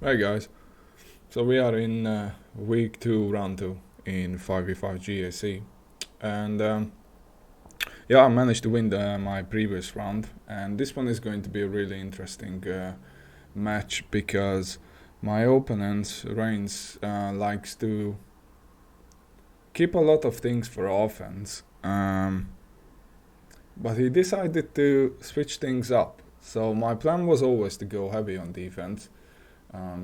Hey guys, so we are in week 2, round 2 in 5v5 GAC, and yeah, I managed to win my previous round, and this one is going to be a really interesting match because my opponent Reigns likes to keep a lot of things for offense, but he decided to switch things up. So my plan was always to go heavy on defense,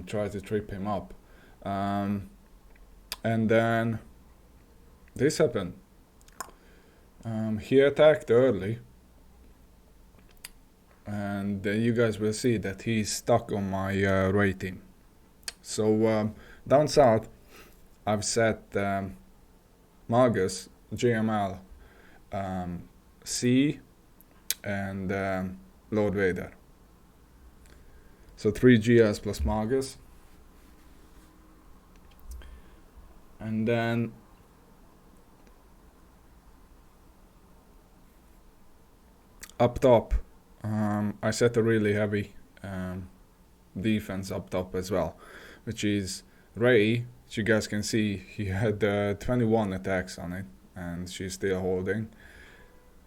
try to trip him up. And then this happened. He attacked early, and you guys will see that he's stuck on my Ray team. So down south, I've set Magus, GML, C, and Lord Vader. So 3 GS plus Magus. And then up top, I set a really heavy defense up top as well, which is Ray. As you guys can see, he had 21 attacks on it, and she's still holding.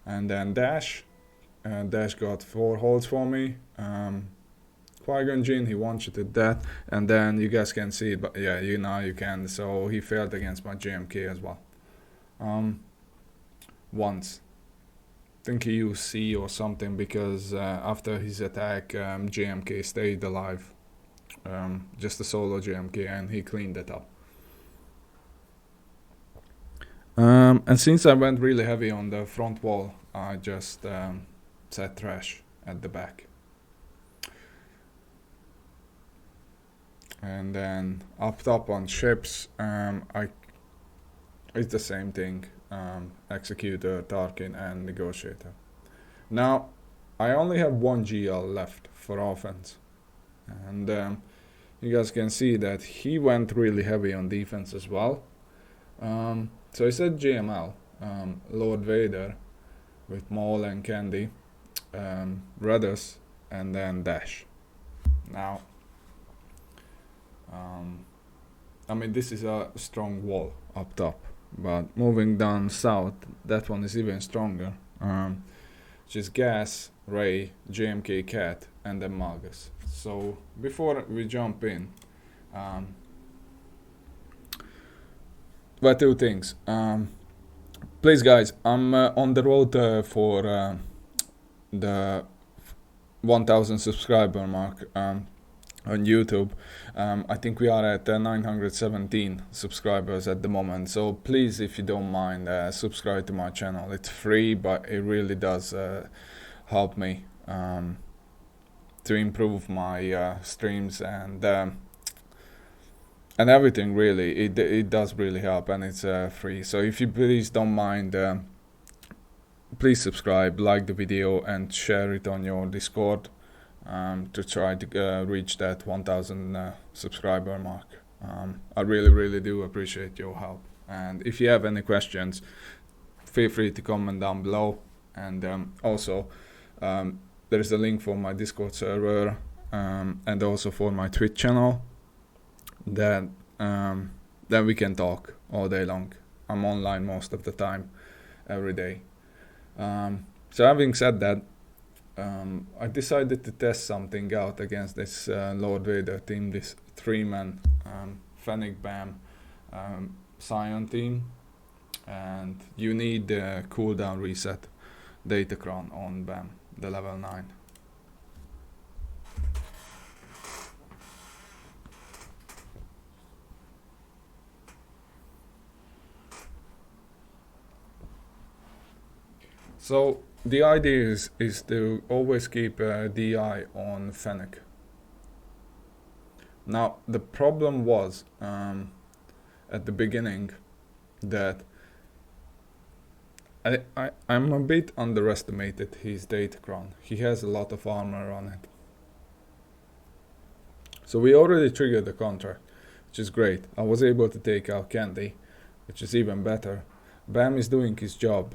And then Dash. Dash got 4 holds for me. Qui-Gon Jinn, he one-shotted that, and then you guys can see it, but yeah, you can. So he failed against my GMK as well. Once. I think he used C or something because after his attack, GMK stayed alive. Just a solo GMK, and he cleaned it up. And since I went really heavy on the front wall, I just set trash at the back. And then up top on ships, it's the same thing. Executor, Tarkin, and Negotiator. Now, I only have 1 GL left for offense. And you guys can see that he went really heavy on defense as well. So I said GML, Lord Vader with Maul and Candy, Raddus, and then Dash. Now, I mean, this is a strong wall up top, but moving down south, that one is even stronger. Which is Gas, Ray, JMK Cat, and then Magus. So before we jump in, but 2 things. Please, guys, I'm on the road for the 1000 subscriber mark on YouTube. I think we are at 917 subscribers at the moment, so please, if you don't mind, subscribe to my channel. It's free, but it really does help me to improve my streams and everything. Really, it does really help, and it's free. So if you please don't mind, please subscribe, like the video, and share it on your Discord. To try to reach that 1000 subscriber mark. I really do appreciate your help, and if you have any questions, feel free to comment down below. And also there is a link for my Discord server and also for my Twitch channel that we can talk all day long. I'm online most of the time, every day. So having said that, I decided to test something out against this Lord Vader team, this 3-man Fennic Bam Scion team, and you need the cooldown reset Datacron on Bam, the level 9. So the idea is to always keep DI on Fennic. Now, the problem was at the beginning that I'm a bit underestimated his Datacron. He has a lot of armor on it. So we already triggered the contract, which is great. I was able to take out Candy, which is even better. Bam is doing his job.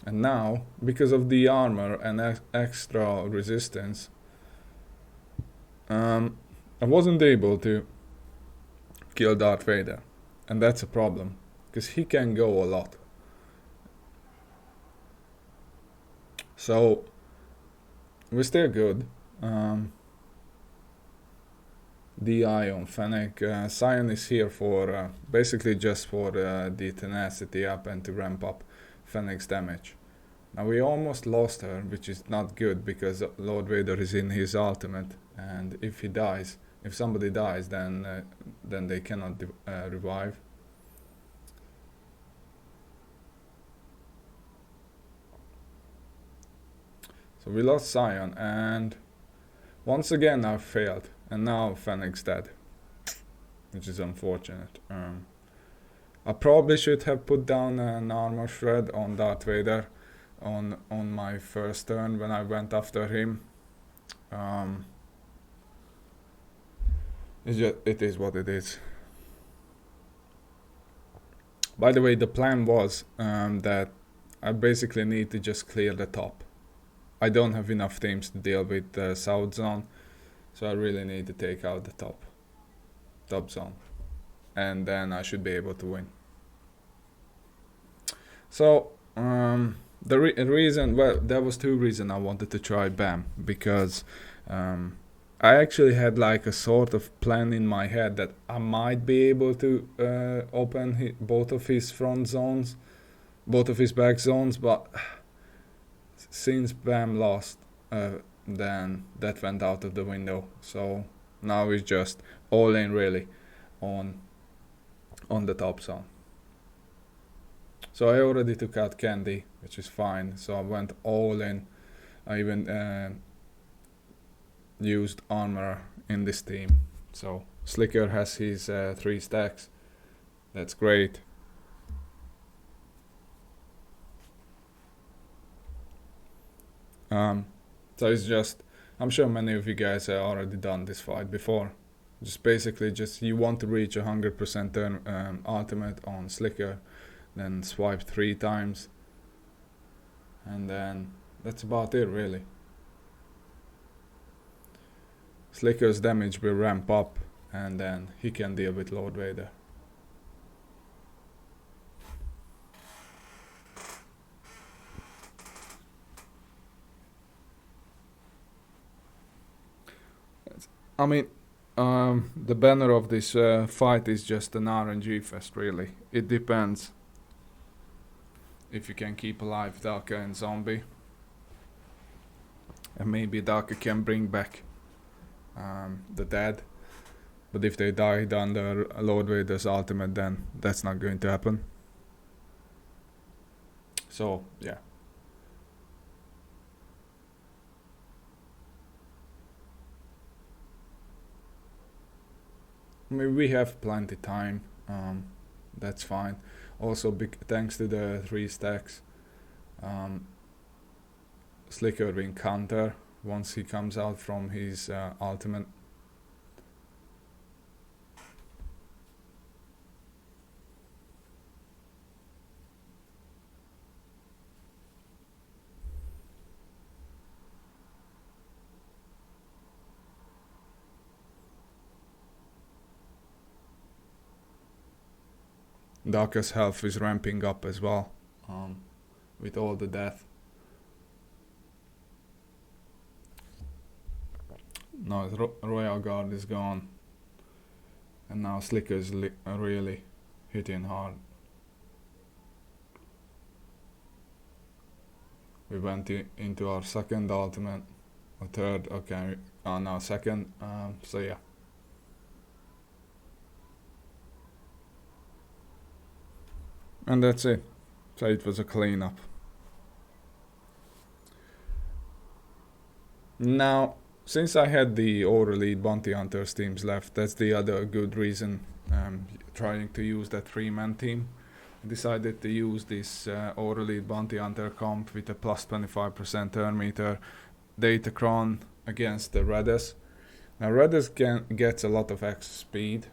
And now, because of the armor and extra resistance, I wasn't able to kill Darth Vader. And that's a problem, because he can go a lot. So, we're still good. DI on Fennic. Sion is here for basically just for the tenacity up and to ramp up Fennic's damage. Now we almost lost her, which is not good because Lord Vader is in his ultimate, and if he dies, if somebody dies, then they cannot revive. So we lost Sion, and once again I failed, and now Fennic's dead, which is unfortunate. I probably should have put down an armor shred on Darth Vader on my first turn when I went after him. It is what it is. By the way, the plan was that I basically need to just clear the top. I don't have enough teams to deal with the south zone, so I really need to take out the top zone, and then I should be able to win. So the reason, well, there was two reasons I wanted to try BAM, because I actually had like a sort of plan in my head that I might be able to open both of his front zones, both of his back zones, but since BAM lost, then that went out of the window. So now it's just all in really on the top zone. So I already took out Candy, which is fine. So I went all in. I even used armor in this team. So Slicker has his 3 stacks. That's great. So it's just, I'm sure many of you guys have already done this fight before. Just basically you want to reach 100% turn ultimate on Slicker, then swipe 3 times, and then that's about it really. Slicker's damage will ramp up, and then he can deal with Lord Vader. I mean, the banner of this fight is just an RNG fest really. It depends if you can keep alive Daka and Zombie. And maybe Daka can bring back the dead. But if they died under Lord Vader's ultimate, then that's not going to happen. So, yeah. I mean, we have plenty time. That's fine. Also, big thanks to the 3 stacks. Slicker will counter once he comes out from his ultimate. Daka's health is ramping up as well, with all the death. Now Royal Guard is gone, and now Slicker's really hitting hard. We went into our second ultimate, or third, okay, now second, so yeah. And that's it. So it was a cleanup. Now, since I had the Aurra lead bounty hunters teams left, that's the other good reason trying to use that 3-man team. I decided to use this Aurra lead bounty hunter comp with a plus 25% turn meter Datacron against the Raddus. Now Raddus gets a lot of extra speed,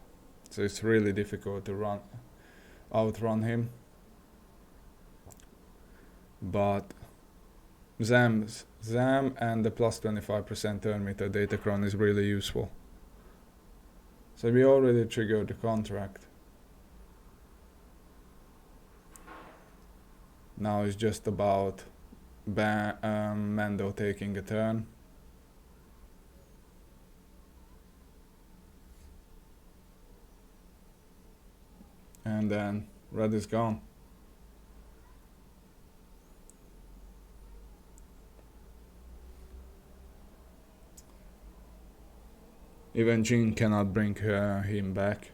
so it's really difficult to outrun him. but ZAM and the plus 25% turn meter datachron is really useful. So we already triggered the contract. Now it's just about Mando taking a turn. And then red is gone. Even Jean cannot bring him back.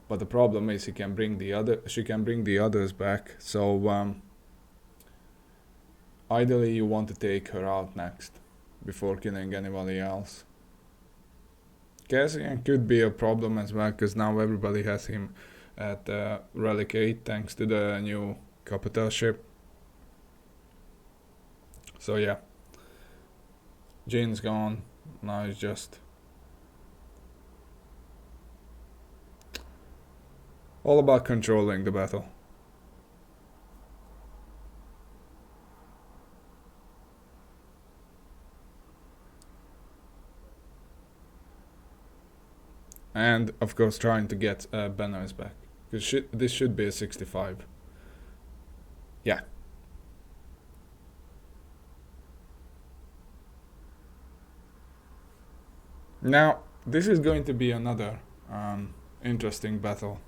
But the problem is she can bring the others back. So ideally you want to take her out next before killing anybody else. Cassian could be a problem as well, because now everybody has him at Relic 8 thanks to the new capital ship. So yeah, Jean's gone. Now it's just all about controlling the battle. And of course trying to get banners back, because this should be a 65. Yeah. Now this is going to be another interesting battle.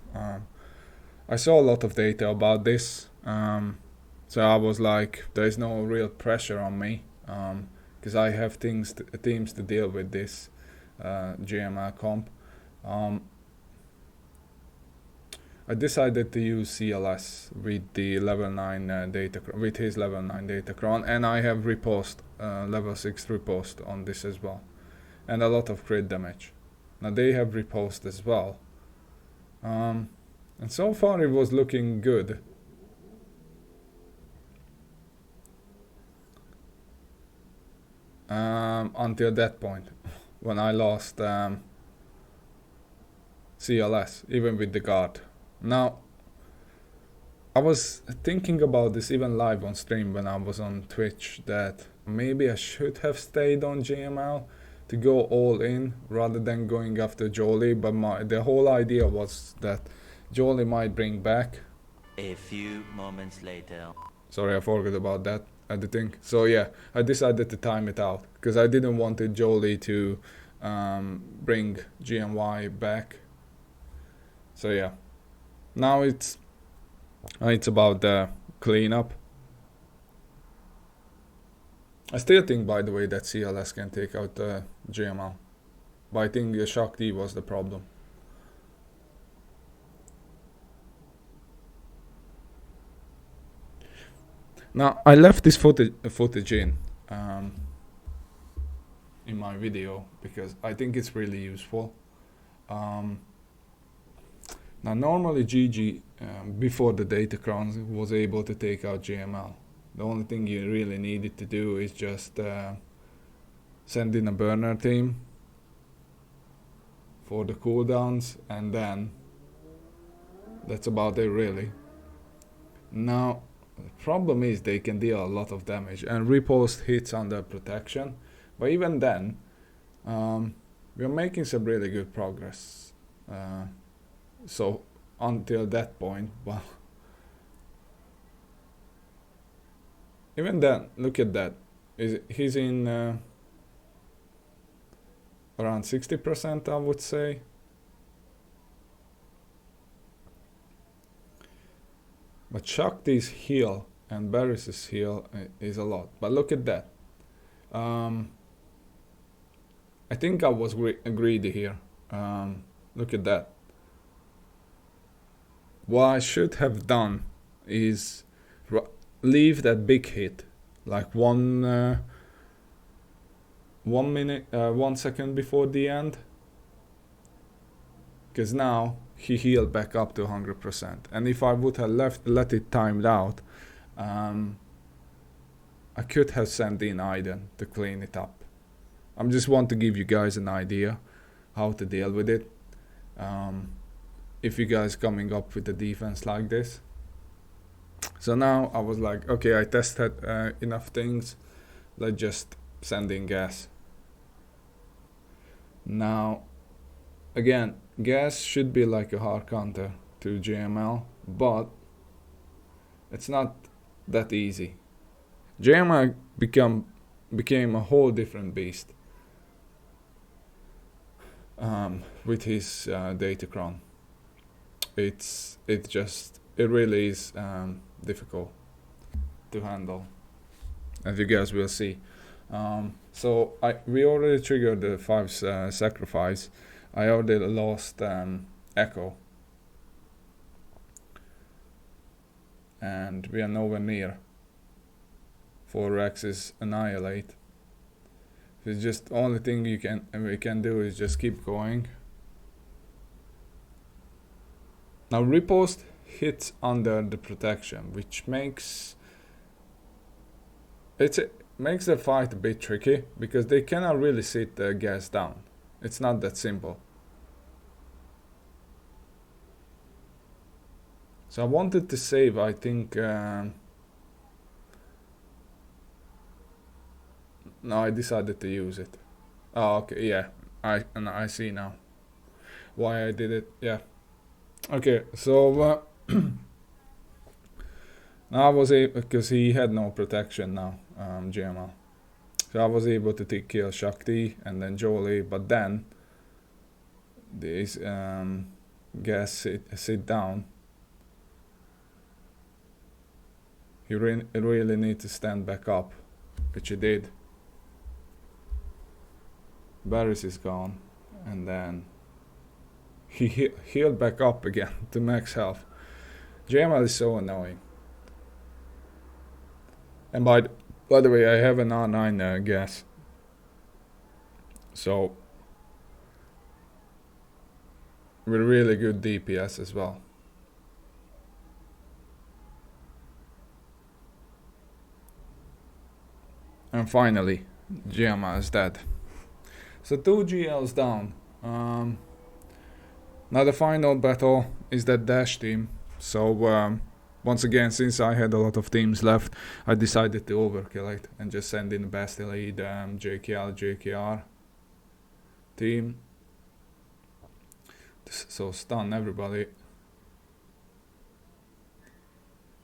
I saw a lot of data about this, so I was like, there is no real pressure on me, because I have teams to deal with this GML comp. I decided to use CLS with the level 9 with his level 9 datachron, and I have riposte, level 6 riposte on this as well, and a lot of crit damage. Now they have riposte as well, and so far it was looking good. Until that point, when I lost CLS, even with the guard. Now, I was thinking about this even live on stream when I was on Twitch, that maybe I should have stayed on GML to go all in rather than going after Jolie, but the whole idea was that Jolie might bring back. A few moments later. Sorry, I forgot about that editing. So yeah, I decided to time it out, because I didn't want Jolie to bring GMY back. So yeah, now it's about the cleanup. I still think, by the way, that CLS can take out GML, but I think the Shakti was the problem. Now I left this footage in my video because I think it's really useful. Now normally GG before the datacrons was able to take out GML. The only thing you really needed to do is just send in a burner team for the cooldowns, and then that's about it really. Now the problem is they can deal a lot of damage, and riposte hits under protection, but even then we're making some really good progress. So until that point, well, even then, look at that. He's in around 60%, I would say. But Shakti's heal and Barris's heal is a lot. But look at that. I think I was greedy here. Look at that. What I should have done is leave that big hit, like 1 second before the end, because now he healed back up to 100%. And if I would have let it timed out, I could have sent in Aiden to clean it up. I just want to give you guys an idea how to deal with it. If you guys coming up with a defense like this, So now I was like, okay, I tested enough things. Let's just send in gas. Now, again, gas should be like a hard counter to JML, but it's not that easy. JML became a whole different beast with his Datacron. It really is difficult to handle, as you guys will see. So we already triggered the 5 sacrifice. I already lost Echo, and we are nowhere near 4x's annihilate. It's just only thing we can do is just keep going. Now riposte hits under the protection, which makes the fight a bit tricky because they cannot really sit the gas down. It's not that simple. So I wanted to save, I think. No, I decided to use it. Oh, okay, yeah. I see now why I did it. Yeah. Okay, so now I was able, because he had no protection now, GML. So I was able to kill Shakti and then Jolie, but then these gas sit down. He really need to stand back up, which he did. Barris is gone, and then he healed back up again to max health. JML is so annoying. And by the way, I have an R9 gas, so with really good DPS as well. And finally, GML is dead. So 2 GLs down. Now the final battle is that dash team. So once again, since I had a lot of teams left, I decided to overkill it and just send in the best elite JKR team. So stun everybody.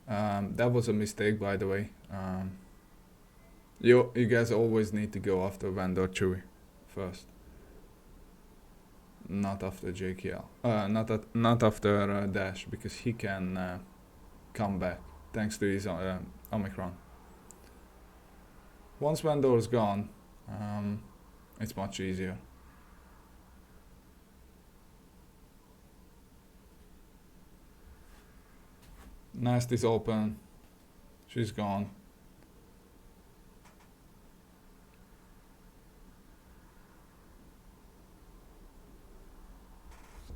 That was a mistake, by the way. You guys always need to go after Vandor Chewie first, not after JKL. Not after Dash, because he can come back thanks to his Omicron. Once Vandor is gone, it's much easier. Nasty's open. She's gone.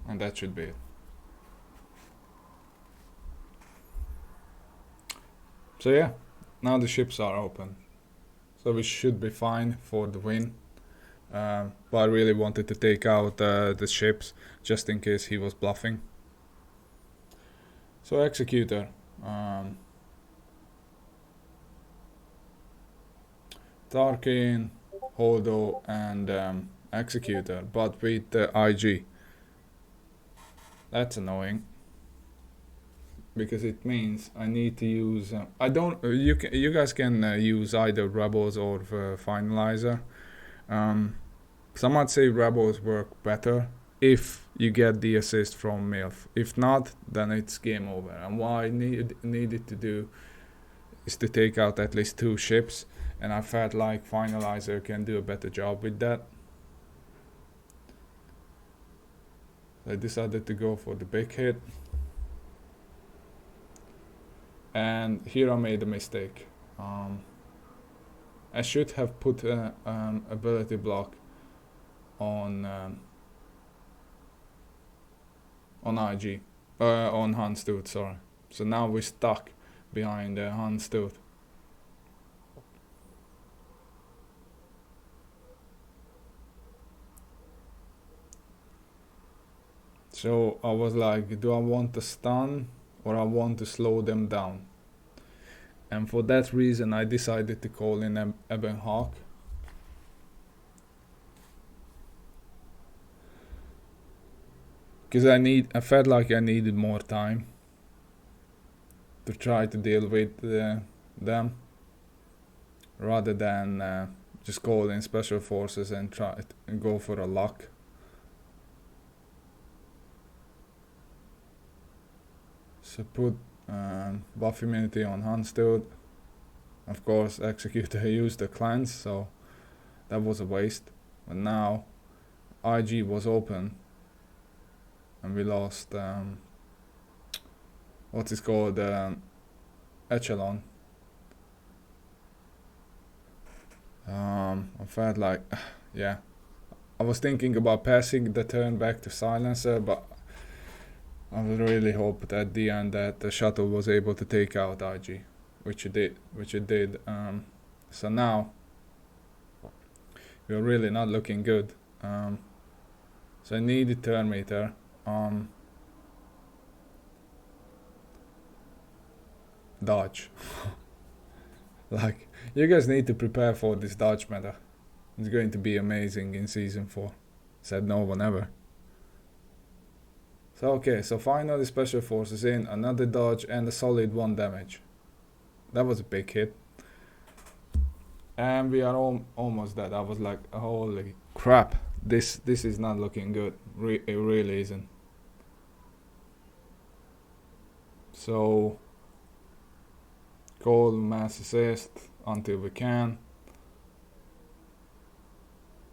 And that should be it. So yeah, now the ships are open. So we should be fine for the win. But I really wanted to take out the ships just in case he was bluffing. So Executor. Tarkin, Holdo and Executor, but with IG. That's annoying, because it means I need to use. I don't. You guys can use either Rebels or Fializer. Some might say Rebels work better if you get the assist from MILF. If not, then it's game over. And what I needed to do is to take out at least 2 ships, and I felt like Fializer can do a better job with that. I decided to go for the big hit, and here I made a mistake. I should have put ability block on IG, on Hans Tooth, sorry. So now we're stuck behind Hans Tooth. So I was like, do I want to stun or I want to slow them down? And for that reason I decided to call in Ebon Hawk. Because I felt like I needed more time to try to deal with them, rather than just call in special forces and try and go for a lock. So put buff immunity on Huntsdude. Of course, Executor used the cleanse, so that was a waste. But now IG was open, and we lost what is called Echelon. I felt like, yeah, I was thinking about passing the turn back to Silencer, but I really hoped at the end that the shuttle was able to take out IG, which it did. So now we're really not looking good. So I need the turn meter. Dodge. Like, you guys need to prepare for this dodge meta. It's going to be amazing in season 4. Said no one ever. So okay, so finally special forces in, another dodge and a solid 1 damage. That was a big hit. And we are almost dead. I was like, holy crap, this is not looking good. It really isn't. So call mass assist until we can.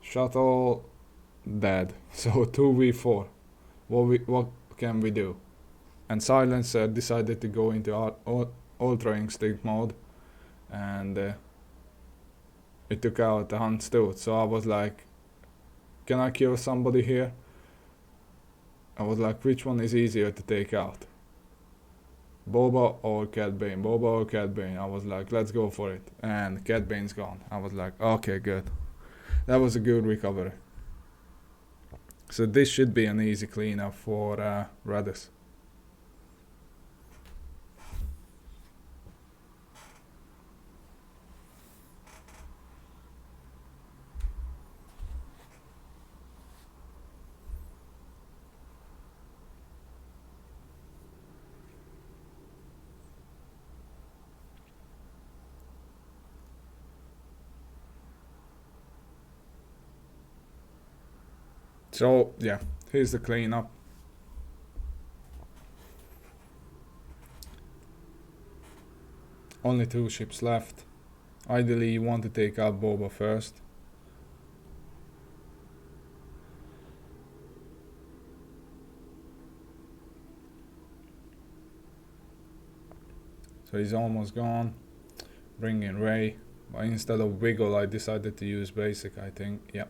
Shuttle dead. So 2v4. What can we do? And Silencer decided to go into Ultra Instinct mode, and it took out the Huntsdude. So I was like, can I kill somebody here? I was like, which one is easier to take out? Boba or Cad Bane? Boba or Cad Bane? I was like, let's go for it. And Cad Bane's gone. I was like, okay, good. That was a good recovery. So this should be an easy cleanup for Raddus. So yeah, here's the cleanup. Only 2 ships left. Ideally you want to take out Boba first. So he's almost gone. Bring in Ray. But instead of Wiggle I decided to use basic, I think. Yeah.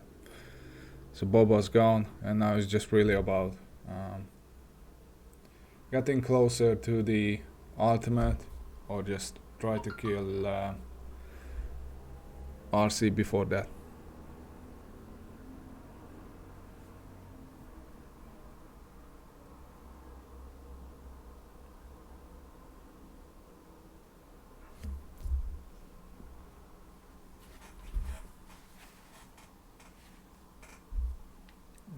So Boba's gone, and now it's just really about getting closer to the ultimate, or just try to kill RC before that.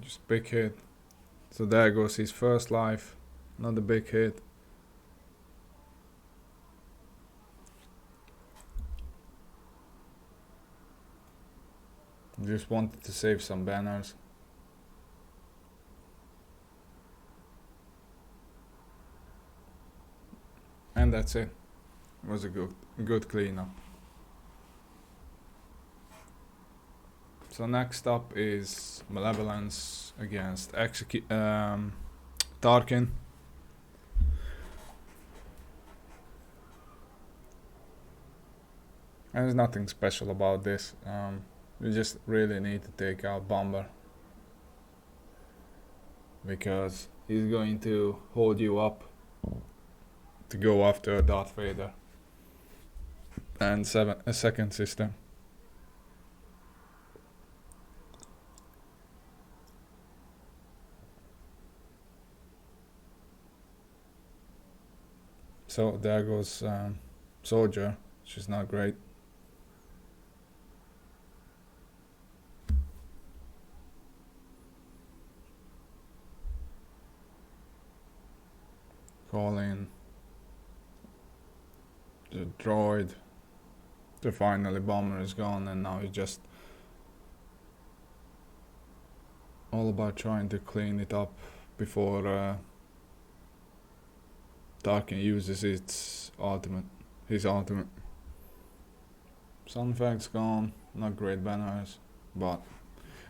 Just big hit. So there goes his first life. Another big hit. Just wanted to save some banners. And that's it. It was a good cleanup. So next up is Malevolence against Tarkin. And there's nothing special about this. You just really need to take out Bomber, because he's going to hold you up to go after Darth Vader and a second system. So there goes soldier, which is not great. Call in the droid. The finally bomber is gone, and now it's just all about trying to clean it up before Tarkin uses his ultimate. Sunfag's gone, not great banners, but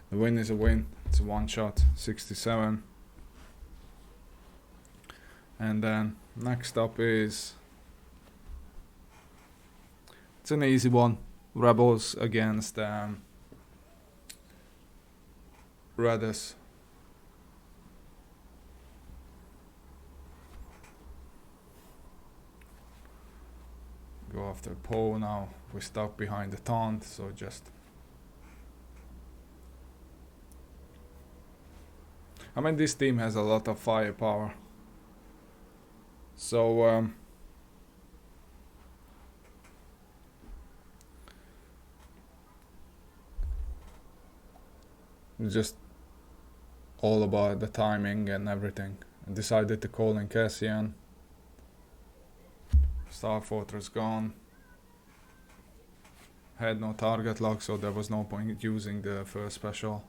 the win is a win. It's a one shot, 67. And then next up is, it's an easy one, Rebels against Raddus. Go after Poe now. We're stuck behind the taunt, so just, I mean, this team has a lot of firepower. So it's just all about the timing and everything. I decided to call in Cassian. Star Fortress gone. Had no target lock, so there was no point using the first special.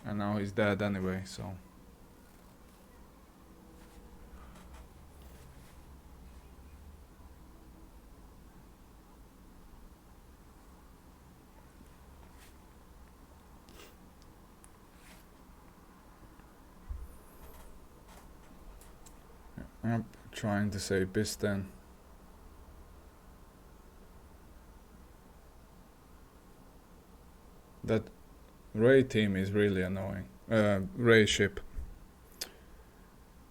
And now he's dead anyway, so. I'm trying to say Piston. That Ray team is really annoying. Ray ship.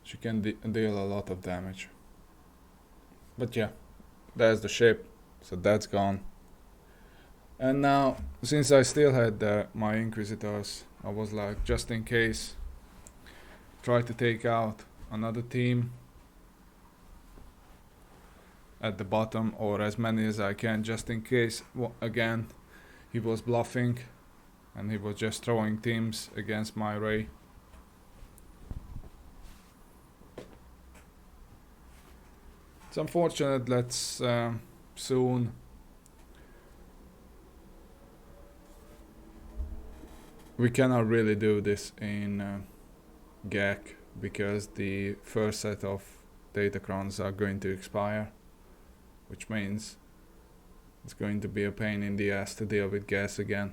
She can deal a lot of damage. But yeah, there's the ship, so that's gone. And now, since I still had my Inquisitors, I was like, just in case, try to take out another team at the bottom, or as many as I can, just in case. Again, he was bluffing and he was just throwing teams against my Ray. It's unfortunate. Let's soon we cannot really do this in GAC because the first set of datacrons are going to expire, which means it's going to be a pain in the ass to deal with gas again.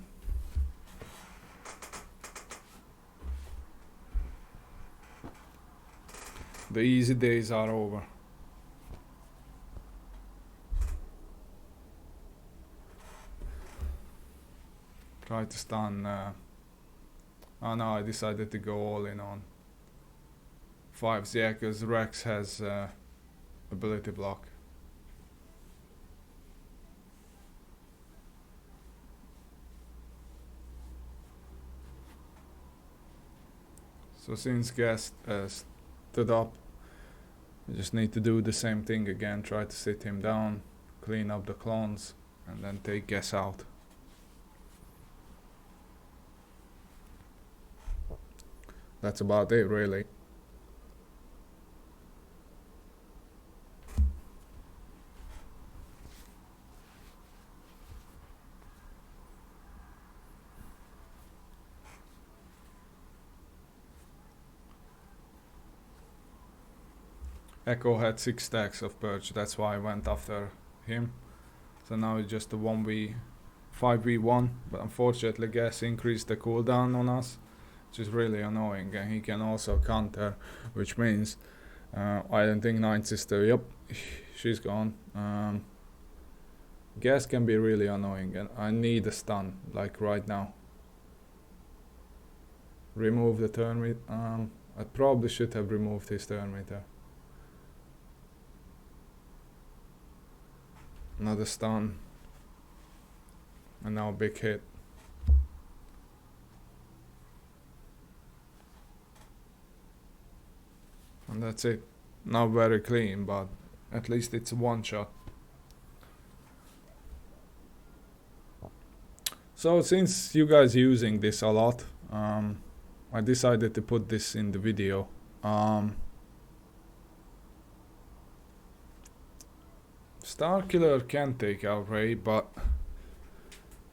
The easy days are over. Try to stun. Oh no, I decided to go all in on 5s, yeah, because Rex has ability block. So since Gas stood up, you just need to do the same thing again. Try to sit him down, clean up the clones, and then take Gas out. That's about it, really. Echo had 6 stacks of Purge, that's why I went after him. So now it's just a 5v1, but unfortunately Gas increased the cooldown on us, which is really annoying, and he can also counter, which means I don't think Night Sister, yep, she's gone. Gas can be really annoying, and I need a stun, like right now. Remove the turn meter. I probably should have removed his turn meter. Another stun. And now a big hit. And that's it. Not very clean, but At least it's one shot. So since you guys using this a lot, I decided to put this in the video. Starkiller can take out Ray, but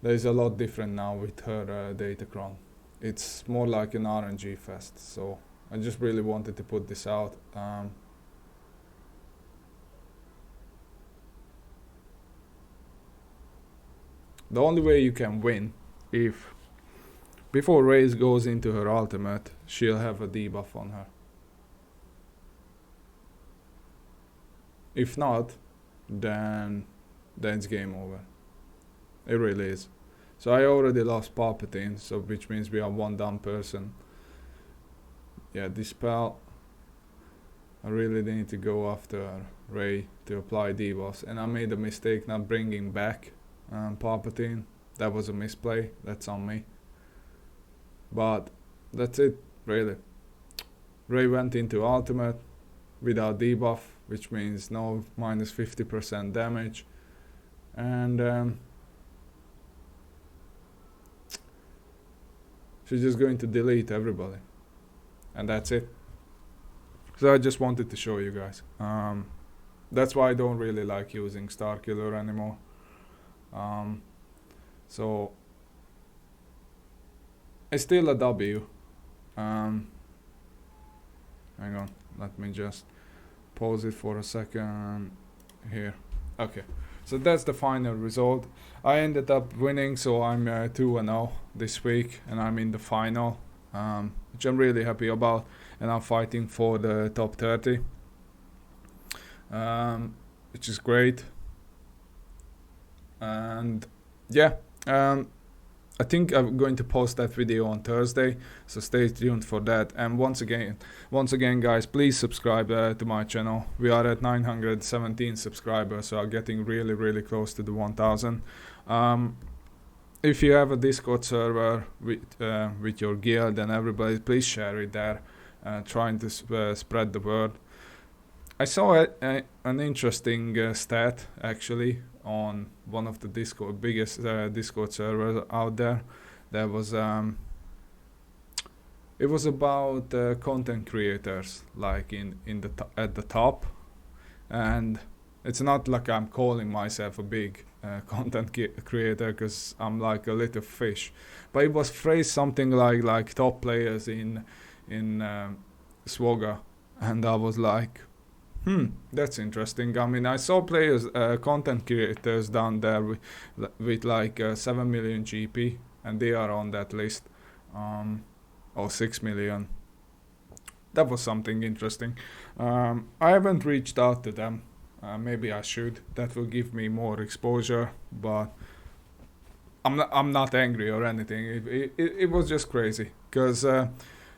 there's a lot different now with her Datacron. It's more like an RNG fest, so I just really wanted to put this out. The only way you can win, if before Ray goes into her ultimate, she'll have a debuff on her. If not, then it's game over. It really is. So I already lost Palpatine, so which means we are one down person. Yeah, Dispel. I really need to go after Ray to apply debuffs, and I made a mistake not bringing back Palpatine. That was a misplay. That's on me. But that's it, really. Ray went into ultimate without debuff, which means no minus 50% damage, and she's just going to delete everybody, and that's it. So I just wanted to show you guys. That's why I don't really like using Starkiller anymore. So it's still a W. Hang on, let me just pause it for a second here. Okay, so that's the final result. I ended up winning, so I'm 2-0 this week, and I'm in the final, which I'm really happy about, and I'm fighting for the top 30, which is great. And yeah, I think I'm going to post that video on Thursday, so stay tuned for that. And once again guys, please subscribe to my channel. We are at 917 subscribers, so I'm getting really close to the 1000. If you have a Discord server with your guild and everybody, please share it there, trying to spread the word. I saw an interesting stat actually on one of the biggest Discord servers out there. There was it was about content creators, like at the top, and it's not like I'm calling myself a big content creator, because I'm like a little fish, but it was phrased something like top players in SWGOH, and I was like, that's interesting. I mean, I saw players, content creators down there with like 7 million GP, and they are on that list, or 6 million. That was something interesting. I haven't reached out to them. Maybe I should. That will give me more exposure, but I'm not angry or anything. It was just crazy, because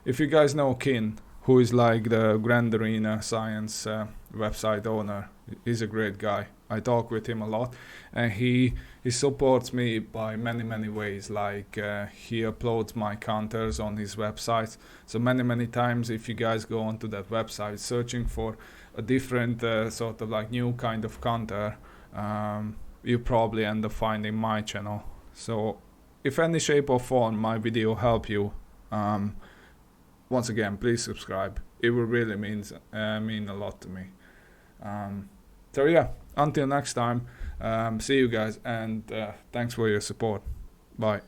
if you guys know Kin, who is like the Grand Arena Science website owner, he's a great guy. I talk with him a lot, and he supports me by many ways. Like he uploads my counters on his website. So many times, if you guys go onto that website searching for a different sort of like new kind of counter, you probably end up finding my channel. So if any shape or form my video help you, once again, please subscribe. It will really mean a lot to me. So yeah, until next time, see you guys, and thanks for your support. Bye.